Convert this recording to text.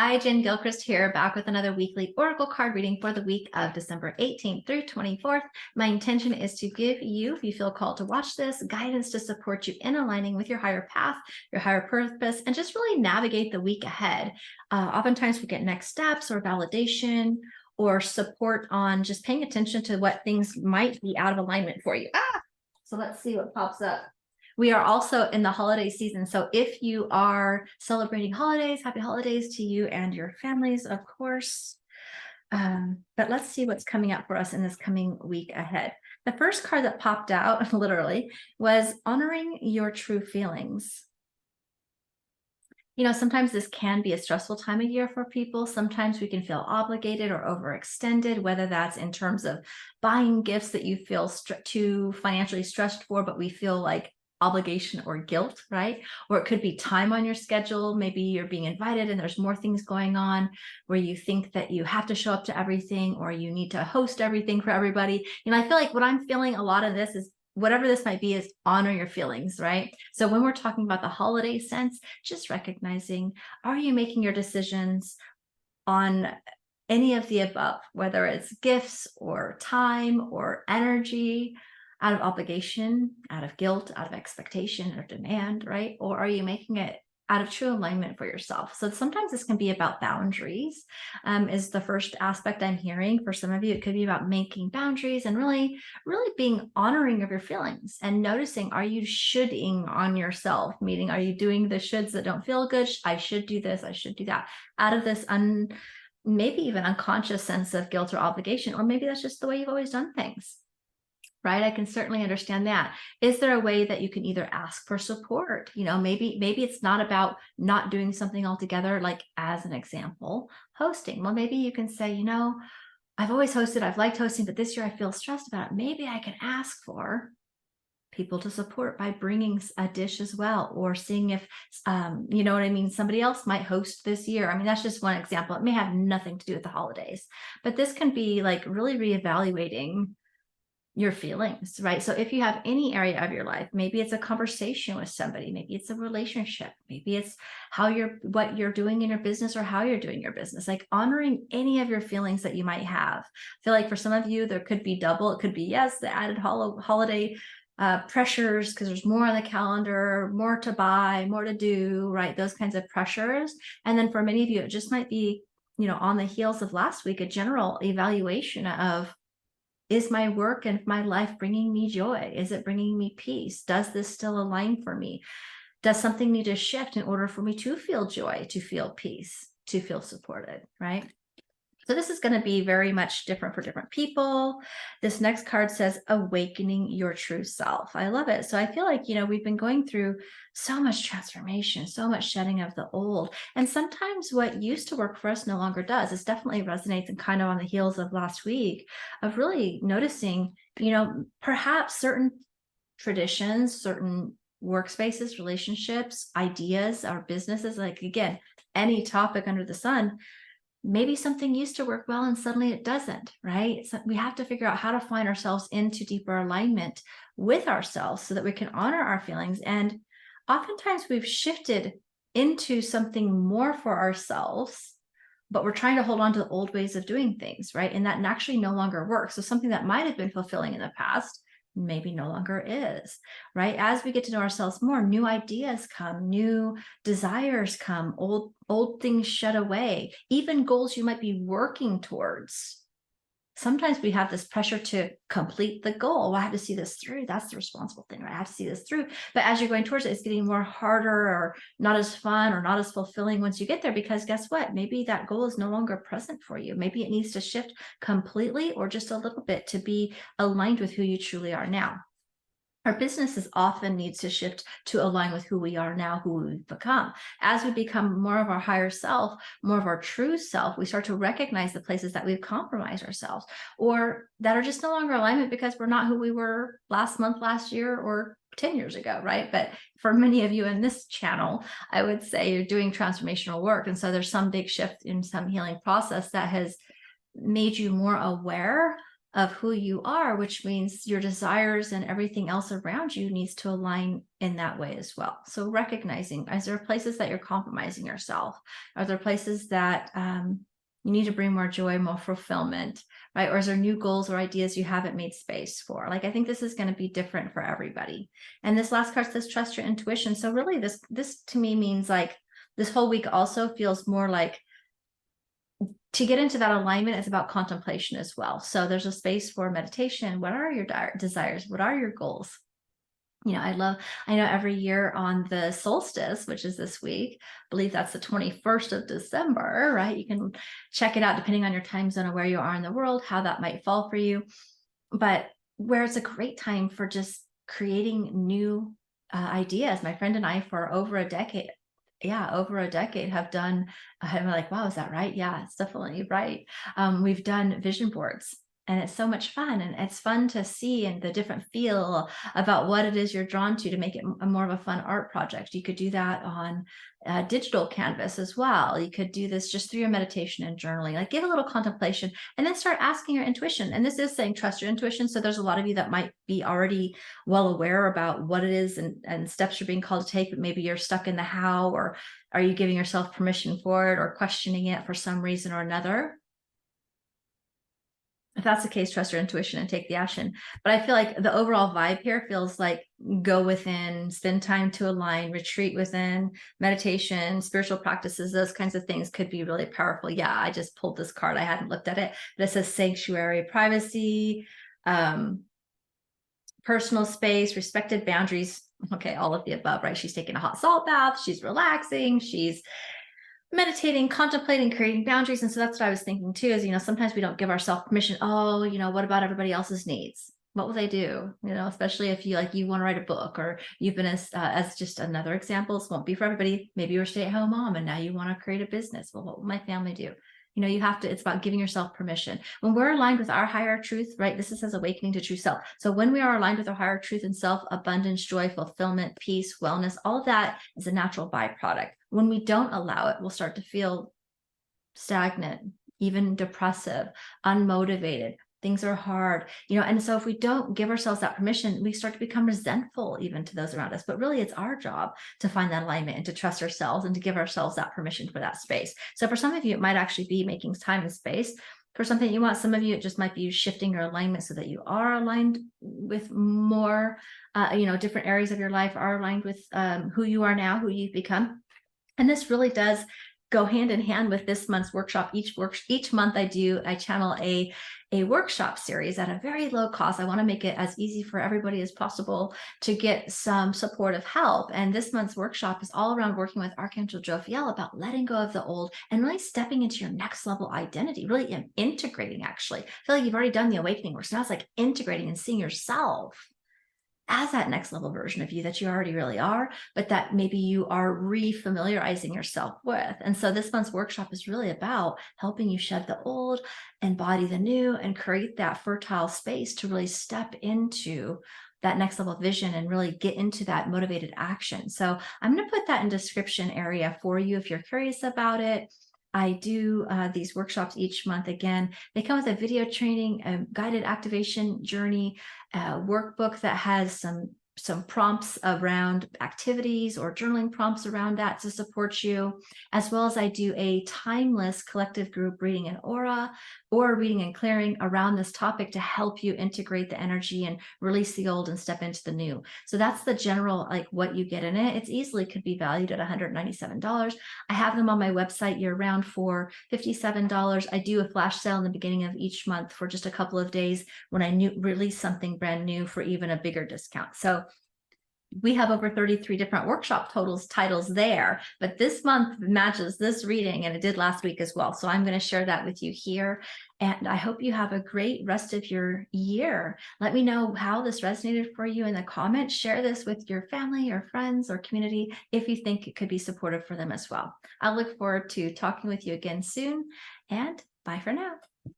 Hi, Jen Gilchrist here, back with another weekly Oracle card reading for the week of December 18th through 24th. My intention is to give you, if you feel called to watch this, guidance to support you in aligning with your higher path, your higher purpose, and just really navigate the week ahead. Oftentimes we get next steps or validation or support on just paying attention to what things might be out of alignment for you. So let's see what pops up. We are also in the holiday season. So if you are celebrating holidays, happy holidays to you and your families, of course. But let's see what's coming up for us in this coming week ahead. The first card that popped out, literally, was honoring your true feelings. You know, sometimes this can be a stressful time of year for people. Sometimes we can feel obligated or overextended, whether that's in terms of buying gifts that you feel too financially stressed for, but we feel like obligation or guilt, right? Or it could be time on your schedule. Maybe you're being invited and there's more things going on where you think that you have to show up to everything or you need to host everything for everybody. You know, I feel like what I'm feeling a lot of this is whatever this might be is honor your feelings, right? So when we're talking about the holiday sense, just recognizing, are you making your decisions on any of the above, whether it's gifts or time or energy, out of obligation, out of guilt, out of expectation or demand, right? Or are you making it out of true alignment for yourself? So sometimes this can be about boundaries, is the first aspect I'm hearing. For some of you, it could be about making boundaries and really being honoring of your feelings and noticing, are you shoulding on yourself? Meaning, are you doing the shoulds that don't feel good? I should do this, I should do that, out of this maybe even unconscious sense of guilt or obligation, or maybe that's just the way you've always done things. Right? I can certainly understand that. Is there a way that you can either ask for support? You know, maybe it's not about not doing something altogether, like as an example, hosting. Well, maybe you can say, you know, I've always hosted, I've liked hosting, but this year I feel stressed about it. Maybe I can ask for people to support by bringing a dish as well, or seeing if, you know what I mean, somebody else might host this year. I mean, that's just one example. It may have nothing to do with the holidays, but this can be like really reevaluating your feelings, right? So if you have any area of your life, maybe it's a conversation with somebody, maybe it's a relationship, maybe it's what you're doing in your business or how you're doing your business, like honoring any of your feelings that you might have. I feel like for some of you, there could be double. It could be, yes, the added holiday pressures because there's more on the calendar, more to buy, more to do, right? Those kinds of pressures. And then for many of you, it just might be, you know, on the heels of last week, a general evaluation of, is my work and my life bringing me joy? Is it bringing me peace? Does this still align for me? Does something need to shift in order for me to feel joy, to feel peace, to feel supported, right? So this is going to be very much different for different people. This next card says awakening your true self. I love it. So I feel like, you know, we've been going through so much transformation, so much shedding of the old. And sometimes what used to work for us no longer does. This definitely resonates and kind of on the heels of last week of really noticing, you know, perhaps certain traditions, certain workspaces, relationships, ideas, our businesses, like again, any topic under the sun, maybe something used to work well and suddenly it doesn't, right? So we have to figure out how to find ourselves into deeper alignment with ourselves so that we can honor our feelings. And oftentimes we've shifted into something more for ourselves, but we're trying to hold on to the old ways of doing things, right? And that actually no longer works. So something that might have been fulfilling in the past maybe no longer is, right? As we get to know ourselves more, new ideas come, new desires come, old things shed away, even goals you might be working towards. Sometimes we have this pressure to complete the goal. Well, I have to see this through. That's the responsible thing, right? I have to see this through. But as you're going towards it, it's getting more harder or not as fun or not as fulfilling once you get there, because guess what? Maybe that goal is no longer present for you. Maybe it needs to shift completely or just a little bit to be aligned with who you truly are now. Our businesses often needs to shift to align with who we are now, who we've become. As we become more of our higher self, more of our true self, we start to recognize the places that we've compromised ourselves or that are just no longer alignment because we're not who we were last month, last year, or 10 years ago, right? But for many of you in this channel, I would say you're doing transformational work. And so there's some big shift in some healing process that has made you more aware of who you are, which means your desires and everything else around you needs to align in that way as well. So recognizing, is there places that you're compromising yourself? Are there places that you need to bring more joy, more fulfillment, right? Or is there new goals or ideas you haven't made space for? Like, I think this is going to be different for everybody. And this last card says trust your intuition. So really this to me means like this whole week also feels more like to get into that alignment is about contemplation as well. So there's a space for meditation. What are your desires? What are your goals? I know every year on the solstice, which is this week, I believe that's the 21st of December, right? You can check it out depending on your time zone or where you are in the world, how that might fall for you. But where it's a great time for just creating new ideas. My friend and I, for over a decade, have done, I'm like, wow, is that right? Yeah, it's definitely right. We've done vision boards, and it's so much fun, and it's fun to see and the different feel about what it is you're drawn to make it more of a fun art project. You could do that on digital canvas as well. You could do this just through your meditation and journaling, like give a little contemplation and then start asking your intuition. And this is saying trust your intuition. So there's a lot of you that might be already well aware about what it is and steps you're being called to take, but maybe you're stuck in the how, or are you giving yourself permission for it or questioning it for some reason or another? If that's the case, trust your intuition and take the action. But I feel like the overall vibe here feels like go within, spend time to align, retreat within, meditation, spiritual practices, those kinds of things could be really powerful. Yeah, I just pulled this card. I hadn't looked at it, but it says sanctuary, privacy, personal space, respected boundaries. Okay, all of the above, right? She's taking a hot salt bath, she's relaxing, she's meditating, contemplating, creating boundaries. And so that's what I was thinking too, is, sometimes we don't give ourselves permission. Oh, what about everybody else's needs? What will they do? Especially if you want to write a book, or you've been as just another example, this won't be for everybody. Maybe you're a stay-at-home mom and now you want to create a business. Well, what will my family do? It's about giving yourself permission. When we're aligned with our higher truth, right? This is as awakening to true self. So when we are aligned with our higher truth and self, abundance, joy, fulfillment, peace, wellness, all of that is a natural byproduct. When we don't allow it, we'll start to feel stagnant, even depressive, unmotivated. Things are hard, and so if we don't give ourselves that permission, we start to become resentful even to those around us. But really, it's our job to find that alignment and to trust ourselves and to give ourselves that permission for that space. So for some of you, it might actually be making time and space for something you want. Some of you, it just might be shifting your alignment so that you are aligned with more, different areas of your life are aligned with who you are now, who you've become. And this really does go hand in hand with this month's workshop. Each month I channel a workshop series at a very low cost. I want to make it as easy for everybody as possible to get some supportive help. And this month's workshop is all around working with Archangel Jophiel about letting go of the old and really stepping into your next level identity, really integrating, actually. I feel like you've already done the awakening work. So now it's like integrating and seeing yourself as that next level version of you that you already really are, but that maybe you are refamiliarizing yourself with. And so this month's workshop is really about helping you shed the old, embody the new, and create that fertile space to really step into that next level vision and really get into that motivated action. So I'm going to put that in description area for you if you're curious about it. I do these workshops each month. Again, they come with a video training, a guided activation journey, a workbook that has some prompts around activities or journaling prompts around that to support you, as well as I do a timeless collective group reading and aura or reading and clearing around this topic to help you integrate the energy and release the old and step into the new. So that's the general, like what you get in it. It's easily could be valued at $197. I have them on my website year round for $57. I do a flash sale in the beginning of each month for just a couple of days when I release something brand new for even a bigger discount. So we have over 33 different workshop titles there, but this month matches this reading, and it did last week as well. So I'm going to share that with you here, and I hope you have a great rest of your year. Let me know how this resonated for you in the comments. Share this with your family or friends or community if you think it could be supportive for them as well. I look forward to talking with you again soon, and bye for now.